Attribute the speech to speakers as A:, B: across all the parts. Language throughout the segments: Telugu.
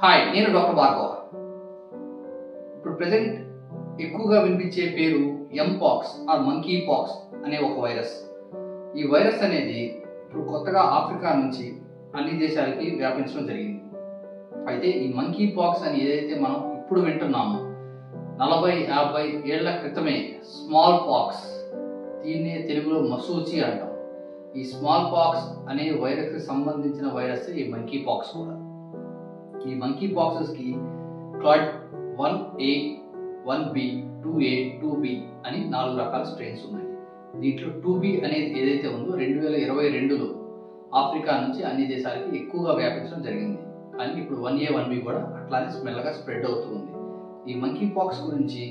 A: హాయ్, నేను డాక్టర్ భార్గవ్. ఇప్పుడు ప్రెసెంట్ ఎక్కువగా వినిపించే పేరు ఎంపాక్స్ ఆర్ మంకీ పాక్స్ అనే ఒక వైరస్. ఈ వైరస్ అనేది ఇప్పుడు కొత్తగా ఆఫ్రికా నుంచి అన్ని దేశాలకి వ్యాపించడం జరిగింది. అయితే ఈ మంకీ పాక్స్ అని ఏదైతే మనం ఇప్పుడు వింటున్నామో 40-50 ఏళ్ల క్రితమే స్మాల్ పాక్స్, దీన్నే తెలుగులో మసూచి అంటాం. ఈ స్మాల్ పాక్స్ అనే వైరస్కి సంబంధించిన వైరస్ ఈ మంకీ పాక్స్ కూడా. ఈ monkey పాక్సెస్కి Claude 1A, 1B, 2A, 2B అని 4 రకాల స్ట్రెయిన్స్ ఉన్నాయి. దీంట్లో 2B అనేది ఏదైతే ఉందో 2022లో ఆఫ్రికా నుంచి అన్ని దేశాలకి ఎక్కువగా వ్యాపించడం జరిగింది. కానీ ఇప్పుడు 1A, 1B కూడా అట్లానే మెల్లగా స్ప్రెడ్ అవుతుంది. ఈ మంకీ పాక్స్ గురించి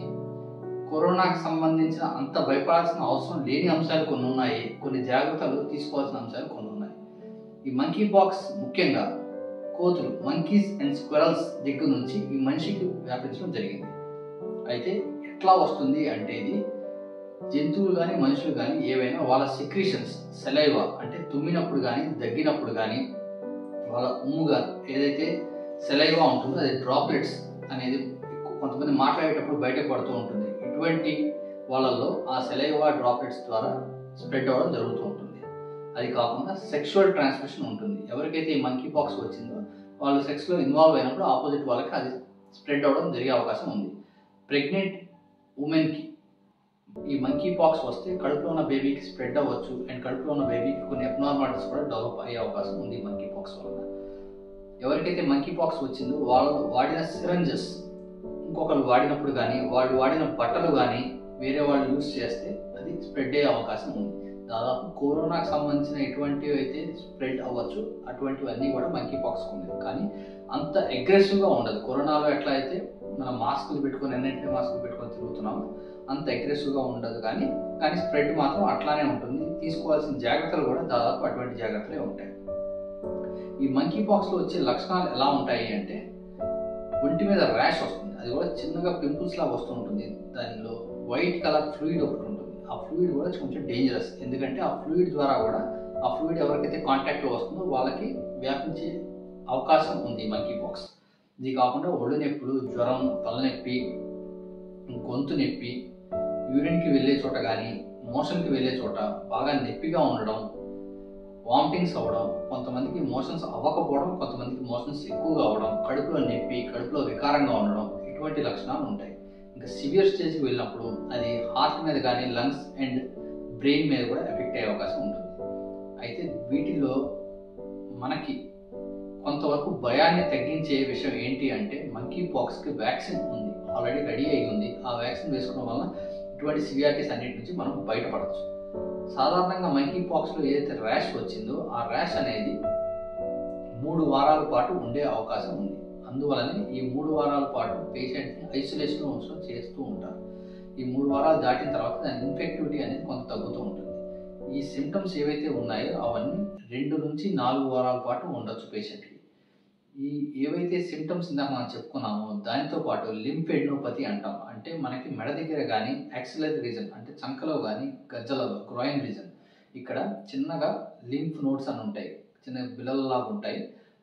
A: కరోనాకి సంబంధించిన అంత భయపడాల్సిన అవసరం లేని అంశాలు కొన్ని ఉన్నాయి, కొన్ని జాగ్రత్తలు తీసుకోవాల్సిన అంశాలు కొన్ని ఉన్నాయి. ఈ మంకీ పాక్స్ ముఖ్యంగా కోతులు, మంకీస్ అండ్ స్క్విరల్స్ దగ్గర నుంచి ఈ మనిషికి వ్యాపించడం జరిగింది. అయితే ఎట్లా వస్తుంది అంటే ఇది జంతువులు కానీ మనుషులు కానీ ఏవైనా వాళ్ళ సెక్రీషన్స్, సెలైవా అంటే తుమ్మినప్పుడు కానీ దగ్గినప్పుడు కానీ వాళ్ళ ఉమ్ముగా ఏదైతే సెలైవా ఉంటుందో అది డ్రాప్లెట్స్ అనేది కొంతమంది మాట్లాడేటప్పుడు బయటకు పడుతూ ఉంటుంది. ఇటువంటి వాళ్ళల్లో ఆ సెలైవా డ్రాప్లెట్స్ ద్వారా స్ప్రెడ్ అవ్వడం జరుగుతూ ఉంటుంది. అది కాకుండా సెక్షువల్ ట్రాన్స్మిషన్ ఉంటుంది. ఎవరికైతే ఈ మంకీ పాక్స్ వచ్చిందో వాళ్ళు సెక్స్లో ఇన్వాల్వ్ అయినప్పుడు ఆపోజిట్ వాళ్ళకి అది స్ప్రెడ్ అవ్వడం జరిగే అవకాశం ఉంది. ప్రెగ్నెంట్ ఉమెన్కి ఈ మంకీ పాక్స్ వస్తే కడుపులో ఉన్న బేబీకి స్ప్రెడ్ అవ్వచ్చు అండ్ కడుపులో ఉన్న బేబీకి కొన్ని అబ్నార్మాలిటీస్ కూడా డెవలప్ అయ్యే అవకాశం ఉంది మంకీ పాక్స్ వల్ల. ఎవరికైతే మంకీ పాక్స్ వచ్చిందో వాళ్ళు వాడిన సిరంజెస్ ఇంకొకరు వాడినప్పుడు కానీ వాళ్ళు వాడిన బట్టలు కానీ వేరే వాళ్ళు యూజ్ చేస్తే అది స్ప్రెడ్ అయ్యే అవకాశం ఉంది. దాదాపు కరోనాకు సంబంధించిన ఎటువంటివి అయితే స్ప్రెడ్ అవ్వచ్చు అటువంటివన్నీ కూడా మంకీ పాక్స్ ఉన్నాయి. కానీ అంత అగ్రెసివ్గా ఉండదు. కరోనాలో ఎట్లా అయితే మనం మాస్కులు పెట్టుకొని ఎన్నింటినీ మాస్కులు పెట్టుకొని తిరుగుతున్నామో అంత అగ్రెసివ్గా ఉండదు. కానీ స్ప్రెడ్ మాత్రం అట్లానే ఉంటుంది. తీసుకోవాల్సిన జాగ్రత్తలు కూడా దాదాపు అటువంటి జాగ్రత్తలే ఉంటాయి. ఈ మంకీ పాక్స్లో వచ్చే లక్షణాలు ఎలా ఉంటాయి అంటే ఒంటి మీద ర్యాష్ వస్తుంది. అది కూడా చిన్నగా పింపుల్స్ లాగా వస్తూ ఉంటుంది. దానిలో వైట్ కలర్ ఫ్లూయిడ్ ఒకటి ఉంటుంది. ఆ ఫ్లూయిడ్ కూడా కొంచెం డేంజరస్. ఎందుకంటే ఆ ఫ్లూయిడ్ ద్వారా కూడా ఆ ఫ్లూయిడ్ ఎవరికైతే కాంటాక్ట్లో వస్తుందో వాళ్ళకి వ్యాపించే అవకాశం ఉంది మంకీ పాక్స్. ఇది కాకుండా ఒళ్ళు నొప్పులు, జ్వరం, తలనొప్పి, గొంతు నొప్పి, యూరిన్కి వెళ్ళే చోట కానీ మోషన్కి వెళ్ళే చోట బాగా నొప్పిగా ఉండడం, వామిటింగ్స్ అవ్వడం, కొంతమందికి మోషన్స్ అవ్వకపోవడం, కొంతమందికి మోషన్స్ ఎక్కువగా అవ్వడం, కడుపులో నొప్పి, కడుపులో వికారంగా ఉండడం, ఇటువంటి లక్షణాలు ఉంటాయి. ఇంకా సివియర్ స్టేజ్కి వెళ్ళినప్పుడు అది హార్ట్ మీద కానీ లంగ్స్ అండ్ బ్రెయిన్ మీద కూడా ఎఫెక్ట్ అయ్యే అవకాశం ఉంటుంది. అయితే వీటిలో మనకి కొంతవరకు భయాన్ని తగ్గించే విషయం ఏంటి అంటే మంకీ పాక్స్కి వ్యాక్సిన్ ఉంది, ఆల్రెడీ రెడీ అయ్యి ఉంది. ఆ వ్యాక్సిన్ వేసుకోవడం వల్ల ఇటువంటి సివియారిటీస్ అన్నిటి నుంచి మనం బయటపడవచ్చు. సాధారణంగా మంకీ పాక్స్లో ఏదైతే ర్యాష్ వచ్చిందో ఆ ర్యాష్ అనేది 3 వారాల పాటు ఉండే అవకాశం ఉంది. అందువలనే ఈ 3 వారాల పాటు పేషెంట్ని ఐసోలేషన్లో ఉంచడం చేస్తూ ఉంటారు. ఈ 3 వారాలు దాటిన తర్వాత దాని ఇన్ఫెక్టివిటీ అనేది కొంత తగ్గుతూ ఉంటుంది. ఈ సిమ్టమ్స్ ఏవైతే ఉన్నాయో అవన్నీ 2 నుంచి 4 వారాల పాటు ఉండొచ్చు పేషెంట్కి. ఈ ఏవైతే సిమ్టమ్స్ ఇందాక మనం చెప్పుకున్నామో దానితో పాటు లింఫెడ్నోపతి అంటాం. అంటే మనకి మెడ దగ్గర కానీ యాక్సిలరీ రీజన్ అంటే చంకలో కానీ గజ్జలలో గ్రాయిన్ రీజన్ ఇక్కడ చిన్నగా లింఫ్ నోడ్స్ అని ఉంటాయి, చిన్న బిళ్ళలాగా ఉంటాయి.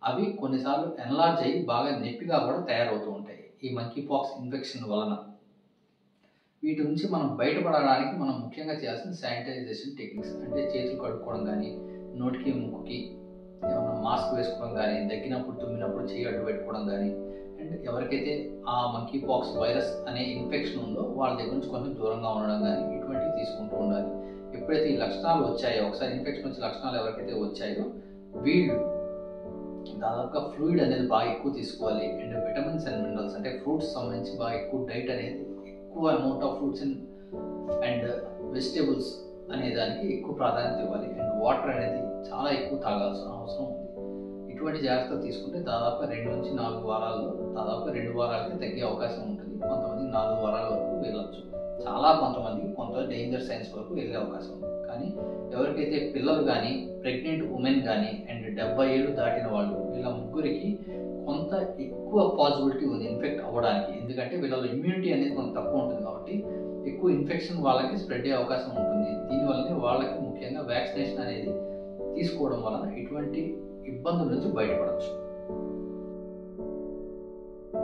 A: అవి కొన్నిసార్లు ఎన్లార్జ్ అయ్యి బాగా నొప్పిగా కూడా తయారవుతూ ఉంటాయి ఈ మంకీ పాక్స్ ఇన్ఫెక్షన్ వలన. వీటి నుంచి మనం బయటపడడానికి మనం ముఖ్యంగా చేయాల్సిన శానిటైజేషన్ టెక్నిక్స్ అంటే చేతులు కడుక్కోవడం కానీ, నోటికి ముక్కుకి ఏమైనా మాస్క్ వేసుకోవడం కానీ, దగ్గినప్పుడు తుమ్మినప్పుడు చేయి అడ్డు పెట్టుకోవడం కానీ, అండ్ ఎవరికైతే ఆ మంకీ పాక్స్ వైరస్ అనే ఇన్ఫెక్షన్ ఉందో వాళ్ళ దగ్గర నుంచి కొంచెం దూరంగా ఉండడం కానీ ఇటువంటివి తీసుకుంటూ ఉండాలి. ఎప్పుడైతే ఈ లక్షణాలు వచ్చాయో, ఒకసారి ఇన్ఫెక్షన్ వచ్చే లక్షణాలు ఎవరికైతే వచ్చాయో వీళ్ళు దాదాపుగా ఫ్లూయిడ్ అనేది బాగా ఎక్కువ తీసుకోవాలి. అండ్ విటమిన్స్ అండ్ మినరల్స్ అంటే ఫ్రూట్స్ సంబంధించి బాగా ఎక్కువ డైట్ అనేది, ఎక్కువ amount of fruits and vegetables అనే దానికి ఎక్కువ ప్రాధాన్యత ఇవ్వాలి. అండ్ వాటర్ అనేది చాలా ఎక్కువ తాగాల్సిన అవసరం ఉంది. ఇటువంటి జాగ్రత్తలు తీసుకుంటే దాదాపు 2 నుంచి 4 వారాల్లో దాదాపు 2 వారాలకి తగ్గే అవకాశం ఉంటుంది. కొంతమంది 4 వారాల వరకు వెళ్ళొచ్చు. కొంతమందికి కొంత డేంజర్ సైన్స్ వరకు వెళ్ళే అవకాశం ఉంది. కానీ ఎవరికైతే పిల్లలు కానీ, ప్రెగ్నెంట్ ఉమెన్ కానీ అండ్ 70 ఏళ్ళు దాటిన వాళ్ళు వీళ్ళ ముగ్గురికి కొంత ఎక్కువ పాసిబిలిటీ ఉంది ఇన్ఫెక్ట్ అవ్వడానికి. ఎందుకంటే వీళ్ళలో ఇమ్యూనిటీ అనేది కొంత తక్కువ ఉంటుంది కాబట్టి ఎక్కువ ఇన్ఫెక్షన్ వాళ్ళకి స్ప్రెడ్ అయ్యే అవకాశం ఉంటుంది. దీనివల్లనే వాళ్ళకి ముఖ్యంగా వ్యాక్సినేషన్ అనేది తీసుకోవడం వలన ఇటువంటి ఇబ్బందుల నుంచి బయటపడవచ్చు.